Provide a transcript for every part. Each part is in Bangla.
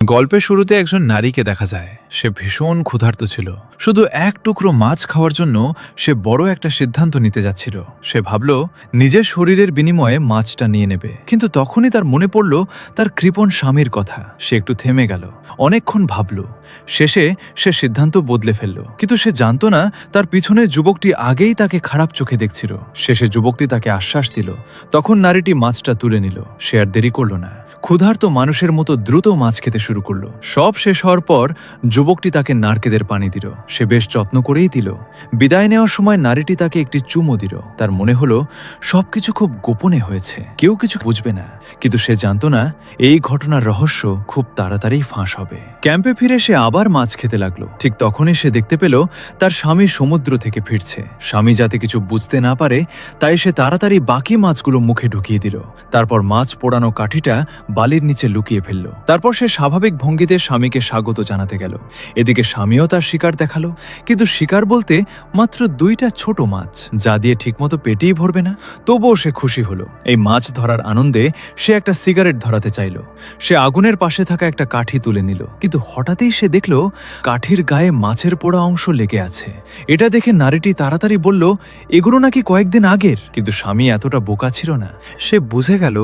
গল্পের শুরুতে একজন নারীকে দেখা যায়। সে ভীষণ ক্ষুধার্ত ছিল। শুধু এক টুকরো মাছ খাওয়ার জন্য সে বড় একটা সিদ্ধান্ত নিতে যাচ্ছিল। সে ভাবল নিজের শরীরের বিনিময়ে মাছটা নিয়ে নেবে, কিন্তু তখনই তার মনে পড়ল তার কৃপণ স্বামীর কথা। সে একটু থেমে গেল, অনেকক্ষণ ভাবল। শেষে সে সিদ্ধান্ত বদলে ফেলল, কিন্তু সে জানত না তার পিছনে যুবকটি আগেই তাকে খারাপ চোখে দেখছিল। শেষে যুবকটি তাকে আশ্বাস দিল। তখন নারীটি মাছটা তুলে নিল। সে আর দেরি করল না, ক্ষুধার্ত মানুষের মতো দ্রুত মাছ খেতে শুরু করলো। সব শেষ হওয়ার পর যুবকটি তাকে নারকেলের পানি দিল। সে বেশ যত্ন করেই দিল। বিদায় নেওয়ার সময় নারীটি তাকে একটি চুমু দিল। তার মনে হলো সবকিছু খুব গোপনে হয়েছে, কেউ কিছু বুঝবে না। কিন্তু সে জানত না এই ঘটনার রহস্য খুব তাড়াতাড়ি ফাঁস হবে। ক্যাম্পে ফিরে সে আবার মাছ খেতে লাগলো। ঠিক তখনই সে দেখতে পেল তার স্বামী সমুদ্র থেকে ফিরছে। স্বামী যাতে কিছু বুঝতে না পারে তাই সে তাড়াতাড়ি বাকি মাছগুলো মুখে ঢুকিয়ে দিল। তারপর মাছ পোড়ানো কাঠিটা বালির নিচে লুকিয়ে ফেলল। তারপর সে স্বাভাবিক ভঙ্গিতে স্বামীকে স্বাগত জানাতে গেল। এদিকে স্বামীও তার শিকার দেখালো, কিন্তু শিকার বলতে মাত্র 2টা ছোট মাছ, যা দিয়ে ঠিকমতো পেটেই ভরবে না। তবুও সে খুশি হলো। এই মাছ ধরার আনন্দে সে একটা সিগারেট ধরাতে চাইল। সে আগুনের পাশে থাকা একটা কাঠি তুলে নিল, কিন্তু হঠাৎই সে দেখল কাঠির গায়ে মাছের পোড়া অংশ লেগে আছে। এটা দেখে নারীটি তাড়াতাড়ি বলল, এগুলো নাকি কয়েকদিন আগের। কিন্তু স্বামী এতটা বোকা ছিল না, সে বুঝে গেল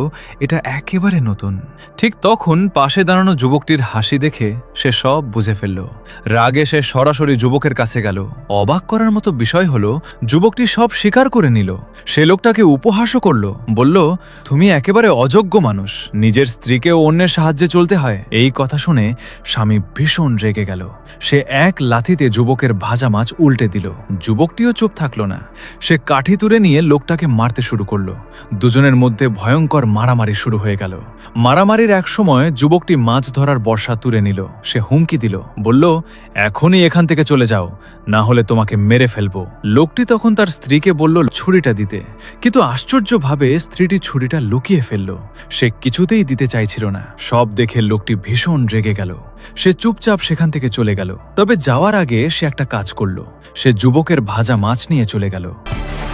এটা একেবারে নতুন। ঠিক তখন পাশে দাঁড়ানো যুবকটির হাসি দেখে সে সব বুঝে ফেলল। রাগে সে সরাসরি যুবকের কাছে গেল। অবাক করার মতো বিষয় হলো যুবকটি সব স্বীকার করে নিল। সে লোকটাকে উপহাসও করল, বলল, তুমি একেবারে অযোগ্য মানুষ, নিজের স্ত্রীকেও অন্যের সাহায্যে চলতে হয়। এই কথা শুনে স্বামী ভীষণ রেগে গেল। সে এক লাথিতে যুবকের ভাজা মাছ উল্টে দিল। যুবকটিও চুপ থাকল না। সে কাঠি তুলে নিয়ে লোকটাকে মারতে শুরু করল। দুজনের মধ্যে ভয়ঙ্কর মারামারি শুরু হয়ে গেল। মারামারির এক সময় যুবকটি মাছ ধরার বর্শা তুলে নিল। সে হুমকি দিল, বলল, এখনই এখান থেকে চলে যাও, না হলে তোমাকে মেরে ফেলবো। লোকটি তখন তার স্ত্রীকে বলল ছুরিটা দিতে, কিন্তু আশ্চর্যভাবে স্ত্রীটি ছুরিটা লুকিয়ে ফেলল। সে কিছুতেই দিতে চাইছিল না। সব দেখে লোকটি ভীষণ রেগে গেল। সে চুপচাপ সেখান থেকে চলে গেল। তবে যাওয়ার আগে সে একটা কাজ করল। সে যুবকের ভাজা মাছ নিয়ে চলে গেল।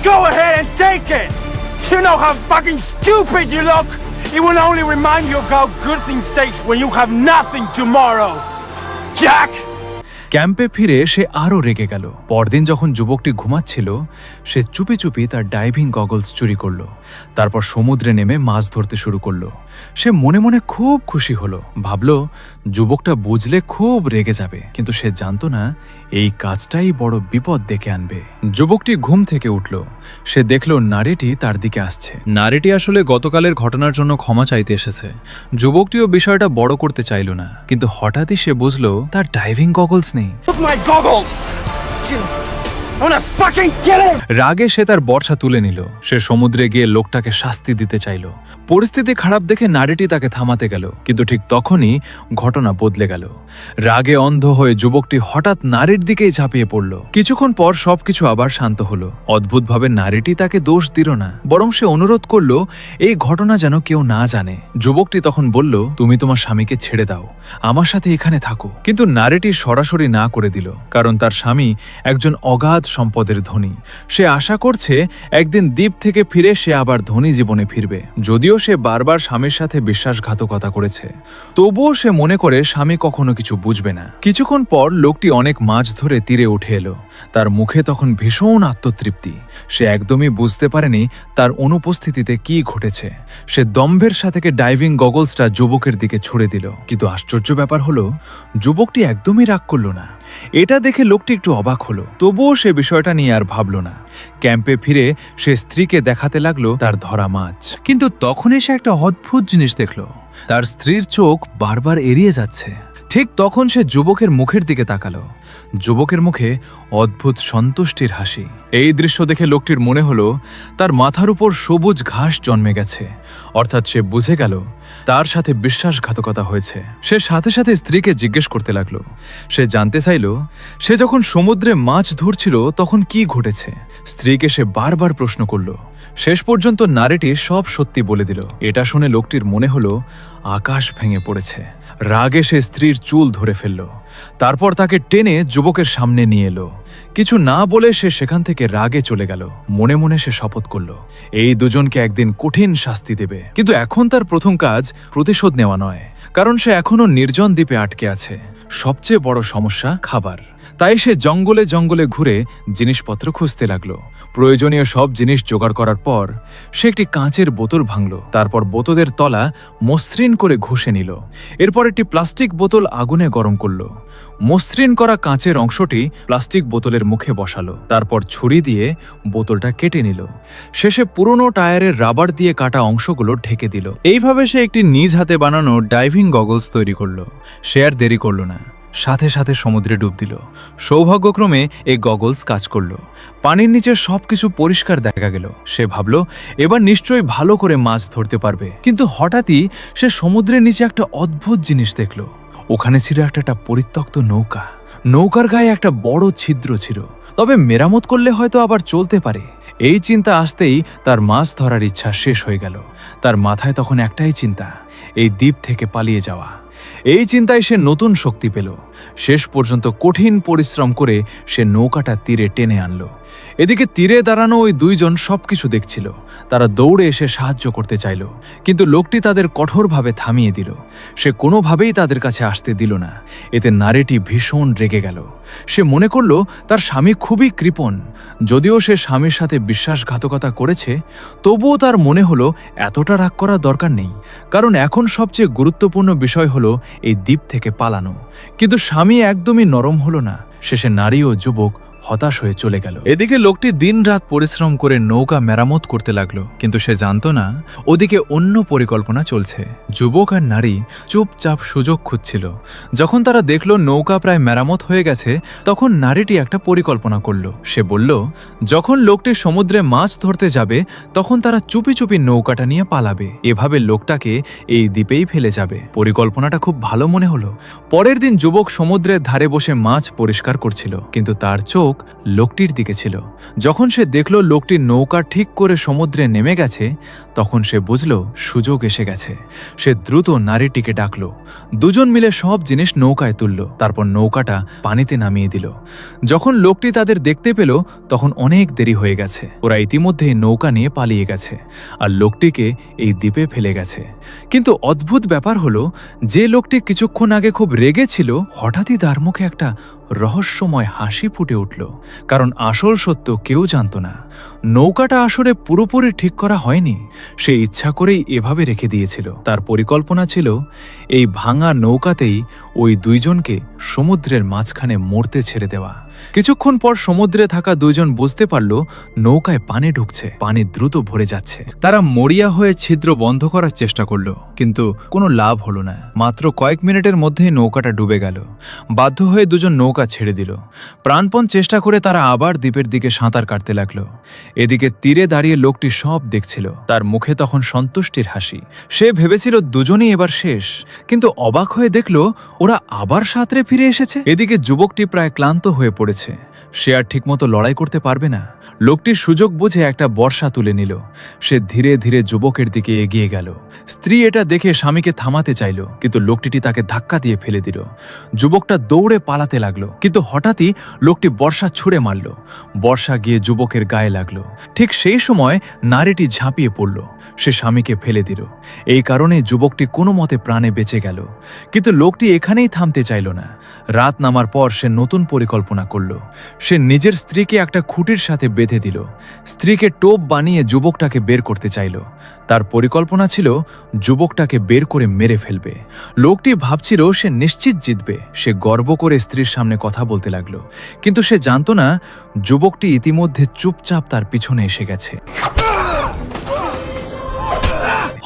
Go ahead and take it! You know how fucking stupid you look! It will only remind you of how good things taste when you have nothing tomorrow! Jack! ক্যাম্পে ফিরে সে আরও রেগে গেল। পরদিন যখন যুবকটি ঘুমাচ্ছিল, সে চুপি চুপি তার ডাইভিং গগলস চুরি করল। তারপর সমুদ্রে নেমে মাছ ধরতে শুরু করল। সে মনে মনে খুব খুশি হলো। ভাবল যুবকটা বুঝলে খুব রেগে যাবে, কিন্তু সে জানত না এই কাজটাই বড় বিপদ ডেকে আনবে। যুবকটি ঘুম থেকে উঠল। সে দেখল নারীটি তার দিকে আসছে। নারীটি আসলে গতকালের ঘটনার জন্য ক্ষমা চাইতে এসেছে। যুবকটিও বিষয়টা বড় করতে চাইল না, কিন্তু হঠাৎই সে বুঝল তার ডাইভিং গগলস নেই। Look my goggles! I wanna fucking kill him! রাগে সে তার বর্শা তুলে নিল। সে সমুদ্রে গিয়ে লোকটাকে শাস্তি দিতে চাইল। পরিস্থিতি খারাপ দেখে নারীটি তাকে থামাতে গেল, কিন্তু ঠিক তখনই ঘটনা বদলে গেল। রাগে অন্ধ হয়ে যুবকটি হঠাৎ নারীর দিকেই ঝাঁপিয়ে পড়ল। কিছুক্ষণ পর সবকিছু আবার শান্ত হলো। অদ্ভুতভাবে নারীটি তাকে দোষ দিল না, বরং সে অনুরোধ করল এই ঘটনা যেন কেউ না জানে। যুবকটি তখন বলল, তুমি তোমার স্বামীকে ছেড়ে দাও, আমার সাথে এখানে থাকো। কিন্তু নারীটি সরাসরি না করে দিল, কারণ তার স্বামী একজন অগাধ সম্পদের ধনী। সে আশা করছে একদিন দ্বীপ থেকে ফিরে সে আবার ধনী জীবনে ফিরবে। যদিও সে বারবার স্বামীর সাথে বিশ্বাসঘাতকতা করেছে, তবুও সে মনে করে স্বামী কখনো কিছু বুঝবে না। কিছুক্ষণ পর লোকটি অনেক মাছ ধরে তীরে উঠে এলো। তার মুখে তখন ভীষণ আত্মতৃপ্তি। সে একদমই বুঝতে পারেনি তার অনুপস্থিতিতে কি ঘটেছে। সে দম্ভের সাথে ডাইভিং গগলসটা যুবকের দিকে ছুড়ে দিল, কিন্তু আশ্চর্য ব্যাপার হলো যুবকটি একদমই রাগ করল না। এটা দেখে লোকটি একটু অবাক হলো, তবুও সে বিষয়টা নিয়ে আর ভাবল না। ক্যাম্পে ফিরে সে স্ত্রীকে দেখাতে লাগলো তার ধরা মাছ, কিন্তু তখনই সে একটা অদ্ভুত জিনিস দেখল। তার স্ত্রীর চোখ বারবার এড়িয়ে যাচ্ছে। ঠিক তখন সে যুবকের মুখের দিকে তাকালো। যুবকের মুখে অদ্ভুত সন্তুষ্টির হাসি। এই দৃশ্য দেখে লোকটির মনে হলো তার মাথার উপর সবুজ ঘাস জন্মে গেছে। অর্থাৎ সে বুঝে গেল তার সাথে বিশ্বাসঘাতকতা হয়েছে। সে সাথে সাথে স্ত্রীকে জিজ্ঞেস করতে লাগলো। সে জানতে চাইল সে যখন সমুদ্রে মাছ ধরছিল তখন কি ঘটেছে। স্ত্রীকে সে বারবার প্রশ্ন করল। শেষ পর্যন্ত নারীটি সব সত্যি বলে দিল। এটা শুনে লোকটির মনে হলো আকাশ ভেঙে পড়েছে। রাগে সে স্ত্রীর চুল ধরে ফেলল। তারপর তাকে টেনে যুবকের সামনে নিয়ে এলো। কিছু না বলে সে সেখান থেকে রাগে চলে গেল। মনে মনে সে শপথ করল এই দুজনকে একদিন কঠিন শাস্তি দেবে। কিন্তু এখন তার প্রথম কাজ প্রতিশোধ নেওয়া নয়, কারণ সে এখনো নির্জন দ্বীপে আটকে আছে। সবচেয়ে বড় সমস্যা খাবার। তাই সে জঙ্গলে জঙ্গলে ঘুরে জিনিসপত্র খুঁজতে লাগলো। প্রয়োজনীয় সব জিনিস জোগাড় করার পর সে একটি কাঁচের বোতল ভাঙল। তারপর বোতলের তলা মসৃণ করে ঘষে নিল। এরপর একটি প্লাস্টিক বোতল আগুনে গরম করল। মসৃণ করা কাঁচের অংশটি প্লাস্টিক বোতলের মুখে বসালো। তারপর ছুরি দিয়ে বোতলটা কেটে নিল। শেষে পুরনো টায়ারের রাবার দিয়ে কাটা অংশগুলো ঢেকে দিল। এইভাবে সে একটি নিজ হাতে বানানো ডাইভিং গগলস তৈরি করলো। সে আর দেরি করল না, সাথে সাথে সমুদ্রে ডুব দিল। সৌভাগ্যক্রমে এই গগলস কাজ করল। পানির নিচে সবকিছু পরিষ্কার দেখা গেল। সে ভাবল এবার নিশ্চয়ই ভালো করে মাছ ধরতে পারবে। কিন্তু হঠাৎই সে সমুদ্রের নিচে একটা অদ্ভুত জিনিস দেখল। ওখানে ছিল একটা পরিত্যক্ত নৌকা। নৌকার গায়ে একটা বড় ছিদ্র ছিল, তবে মেরামত করলে হয়তো আবার চলতে পারে। এই চিন্তা আসতেই তার মাছ ধরার ইচ্ছা শেষ হয়ে গেল। তার মাথায় তখন একটাই চিন্তা, এই দ্বীপ থেকে পালিয়ে যাওয়া। এই চিন্তায় সে নতুন শক্তি পেল। শেষ পর্যন্ত কঠিন পরিশ্রম করে সে নৌকাটা তীরে টেনে আনলো। এদিকে তীরে দাঁড়ানো ওই দুইজন সবকিছু দেখছিল। তারা দৌড়ে এসে সাহায্য করতে চাইল, কিন্তু লোকটি তাদের কঠোরভাবে থামিয়ে দিল। সে কোনোভাবেই তাদের কাছে আসতে দিল না। এতে নারীটি ভীষণ রেগে গেল। সে মনে করল তার স্বামী খুবই কৃপণ। যদিও সে স্বামীর সাথে বিশ্বাসঘাতকতা করেছে, তবুও তার মনে হলো এতটা রাগ করার দরকার নেই, কারণ এখন সবচেয়ে গুরুত্বপূর্ণ বিষয় হলো এই দ্বীপ থেকে পালানো। কিন্তু স্বামী একদমই নরম হলো না। শেষে নারী ও যুবক হতাশ হয়ে চলে গেল। এদিকে লোকটি দিনরাত পরিশ্রম করে নৌকা মেরামত করতে লাগলো, কিন্তু সে জানত না ওদিকে অন্য পরিকল্পনা চলছে। যুবক আর নারী চুপচাপ সুযোগ খুঁজছিল। যখন তারা দেখলো নৌকা প্রায় মেরামত হয়ে গেছে, তখন নারীটি একটা পরিকল্পনা করল। সে বলল, যখন লোকটি সমুদ্রে মাছ ধরতে যাবে তখন তারা চুপি চুপি নৌকাটা নিয়ে পালাবে। এভাবে লোকটাকে এই দ্বীপেই ফেলে যাবে। পরিকল্পনাটা খুব ভালো মনে হলো। পরের দিন যুবক সমুদ্রের ধারে বসে মাছ পরিষ্কার করছিল, কিন্তু তার চোখ লোকটির দিকে ছিল। যখন সে দেখল লোকটির নৌকা ঠিক করে সমুদ্রে নেমে গেছে, তখন সে বুঝল সুযোগ এসে গেছে। সে দ্রুত নারীটিকে ডাকল। দুজন মিলে সব জিনিস নৌকায় তুলল। তারপর নৌকাটা পানিতে নামিয়ে দিল। যখন লোকটি তাদের দেখতে পেল, তখন অনেক দেরি হয়ে গেছে। ওরা ইতিমধ্যেই নৌকা নিয়ে পালিয়ে গেছে আর লোকটিকে এই দ্বীপে ফেলে গেছে। কিন্তু অদ্ভুত ব্যাপার হলো, যে লোকটি কিছুক্ষণ আগে খুব রেগে ছিল, হঠাৎই তার মুখে একটা রহস্যময় হাসি ফুটে উঠল। কারণ আসল সত্য কেউ জানত না। নৌকাটা আসলে পুরোপুরি ঠিক করা হয়নি। সে ইচ্ছা করেই এভাবে রেখে দিয়েছিল। তার পরিকল্পনা ছিল এই ভাঙা নৌকাতেই ওই দুইজনকে সমুদ্রের মাঝখানে মরতে ছেড়ে দেওয়া। কিছুক্ষণ পর সমুদ্রে থাকা দুইজন বুঝতে পারল নৌকায় পানি ঢুকছে। পানি দ্রুত ভরে যাচ্ছে। তারা মরিয়া হয়ে ছিদ্র বন্ধ করার চেষ্টা করল, কিন্তু কোনো লাভ হলো না। মাত্র কয়েক মিনিটের মধ্যেই নৌকাটা ডুবে গেল। বাধ্য হয়ে দুজন নৌকা ছেড়ে দিল। প্রাণপণ চেষ্টা করে তারা আবার দ্বীপের দিকে সাঁতার কাটতে লাগলো। এদিকে তীরে দাঁড়িয়ে লোকটি সব দেখছিল। তার মুখে তখন সন্তুষ্টির হাসি। সে ভেবেছিল দুজনই এবার শেষ, কিন্তু অবাক হয়ে দেখল ওরা আবার সাঁতরে ফিরে এসেছে। এদিকে যুবকটি প্রায় ক্লান্ত হয়ে পড়েছে। সে আর ঠিকমতো লড়াই করতে পারবে না। লোকটির সুযোগ বুঝে একটা বর্শা তুলে নিল। সে ধীরে ধীরে যুবকের দিকে এগিয়ে গেল। স্ত্রী এটা দেখে স্বামীকে থামাতে চাইল, কিন্তু লোকটি তাকে ধাক্কা দিয়ে ফেলে দিল। যুবকটা দৌড়ে পালাতে লাগলো, কিন্তু হঠাৎই লোকটি বর্শা ছুঁড়ে মারল। বর্শা গিয়ে যুবকের গায়ে লাগলো। ঠিক সেই সময় নারীটি ঝাঁপিয়ে পড়ল। সে স্বামীকে ফেলে দিল। এই কারণে যুবকটি কোনো মতে প্রাণে বেঁচে গেল। কিন্তু লোকটি এখানেই থামতে চাইল না। রাত নামার পর সে নতুন পরিকল্পনা করল। সে নিজের স্ত্রীকে একটা খুঁটির সাথে বেঁধে দিল। স্ত্রীকে টোপ বানিয়ে যুবকটাকে বের করতে চাইল। তার পরিকল্পনা ছিল যুবকটাকে বের করে মেরে ফেলবে। লোকটি ভাবছিল সে নিশ্চিত জিতবে। সে গর্ব করে স্ত্রীর সামনে কথা বলতে লাগলো, কিন্তু সে জানত না যুবকটি ইতিমধ্যে চুপচাপ তার পিছনে এসে গেছে।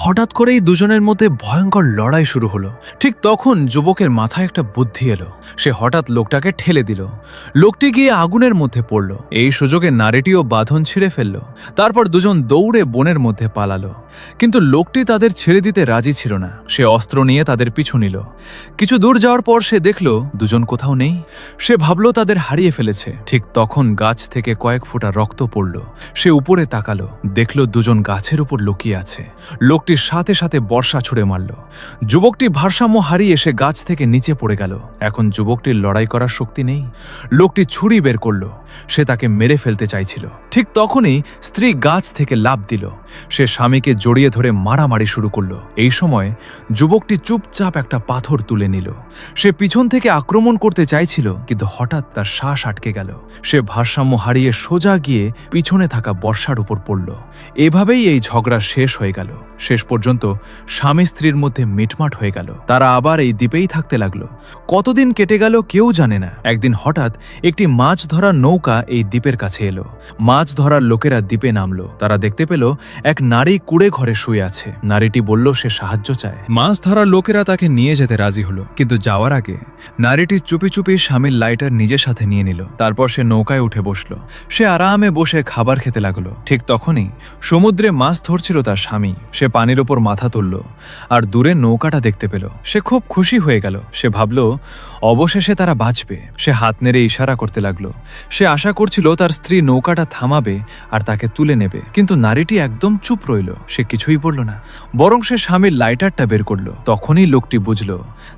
হঠাৎ করেই দুজনের মধ্যে ভয়ঙ্কর লড়াই শুরু হলো। ঠিক তখন যুবকের মাথায় একটা বুদ্ধি এলো। সে হঠাৎ লোকটাকে ঠেলে দিল। লোকটি গিয়ে আগুনের মধ্যে পড়ল। এই সুযোগে নারীটিও বাঁধন ছিঁড়ে ফেলল। তারপর দুজন দৌড়ে বনের মধ্যে পালালো। কিন্তু লোকটি তাদের ছেড়ে দিতে রাজি ছিল না। সে অস্ত্র নিয়ে তাদের পিছু নিল। কিছু দূর যাওয়ার পর সে দেখল দুজন কোথাও নেই। সে ভাবল তাদের হারিয়ে ফেলেছে। ঠিক তখন গাছ থেকে কয়েক ফোঁটা রক্ত পড়ল। সে উপরে তাকালো, দেখল দুজন গাছের উপর লুকিয়ে আছে। লোকটি লোকটির সাথে সাথে বর্ষা ছুড়ে মারল। যুবকটি ভারসাম্য হারিয়ে এসে গাছ থেকে নিচে পড়ে গেল। এখন যুবকটির লড়াই করার শক্তি নেই। লোকটি ছুরি বের করল। সে তাকে মেরে ফেলতে চাইছিল। ঠিক তখনই স্ত্রী গাছ থেকে লাফ দিল। সে স্বামীকে জড়িয়ে ধরে মারামারি শুরু করল। এই সময় যুবকটি চুপচাপ একটা পাথর তুলে নিল। সে পিছন থেকে আক্রমণ করতে চাইছিল, কিন্তু হঠাৎ তার শ্বাস আটকে গেল। সে ভারসাম্য হারিয়ে সোজা গিয়ে পিছনে থাকা বর্ষার উপর পড়ল। এভাবেই এই ঝগড়া শেষ হয়ে গেল। শেষ পর্যন্ত স্বামী স্ত্রীর মধ্যে মিটমাট হয়ে গেল। তারা আবার এই দ্বীপেই থাকতে লাগলো। কতদিন কেটে গেল কেউ জানে না। একদিন হঠাৎ একটি মাছ ধরার নৌকা এই দ্বীপের কাছে এলো। মাছ ধরার লোকেরা দ্বীপে নামলো। তারা দেখতে পেল এক নারী কুড়ে ঘরে শুয়ে আছে। নারীটি বলল সে সাহায্য চায়। মাছ ধরার লোকেরা তাকে নিয়ে যেতে রাজি হলো, কিন্তু যাওয়ার আগে নারীটি চুপি চুপি স্বামীর লাইটার নিজের সাথে নিয়ে নিল। তারপর সে নৌকায় উঠে বসলো। সে আরামে বসে খাবার খেতে লাগলো। ঠিক তখনই সমুদ্রে মাছ ধরছিল তার স্বামী। সে পানির ওপর মাথা তুলল আর দূরে নৌকাটা দেখতে পেল। সে খুব খুশি হয়ে গেল। সে ভাবল অবশেষে তারা বাঁচবে। সে হাত নেড়ে ইশারা করতে লাগলো। সে আশা করছিল তার স্ত্রী নৌকাটা থামাবে আর তাকে তুলে নেবে, কিন্তু নারীটি একদম চুপ রইল। সে কিছুই বলল না, বরং সে স্বামীর লাইটারটা বের করলো। তখনই লোকটি বুঝল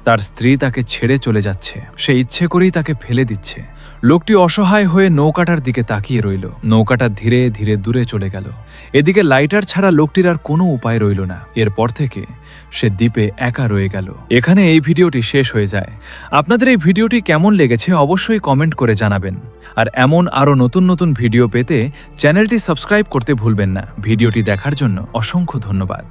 তার স্ত্রী তাকে ছেড়ে চলে যাচ্ছে। সে ইচ্ছে করেই তাকে ফেলে দিচ্ছে। লোকটি অসহায় হয়ে নৌকাটার দিকে তাকিয়ে রইল। নৌকাটা ধীরে ধীরে দূরে চলে গেল। এদিকে লাইটার ছাড়া লোকটির আর কোনো উপায় রইল না। এরপর থেকে সে দ্বীপে একা রয়ে গেল। এখানে এই ভিডিওটি শেষ হয়ে যায়। আপনাদের এই ভিডিওটি কেমন লেগেছে অবশ্যই কমেন্ট করে জানাবেন। আর এমন আরও নতুন নতুন ভিডিও পেতে চ্যানেলটি সাবস্ক্রাইব করতে ভুলবেন না। ভিডিওটি দেখার জন্য অসংখ্য ধন্যবাদ।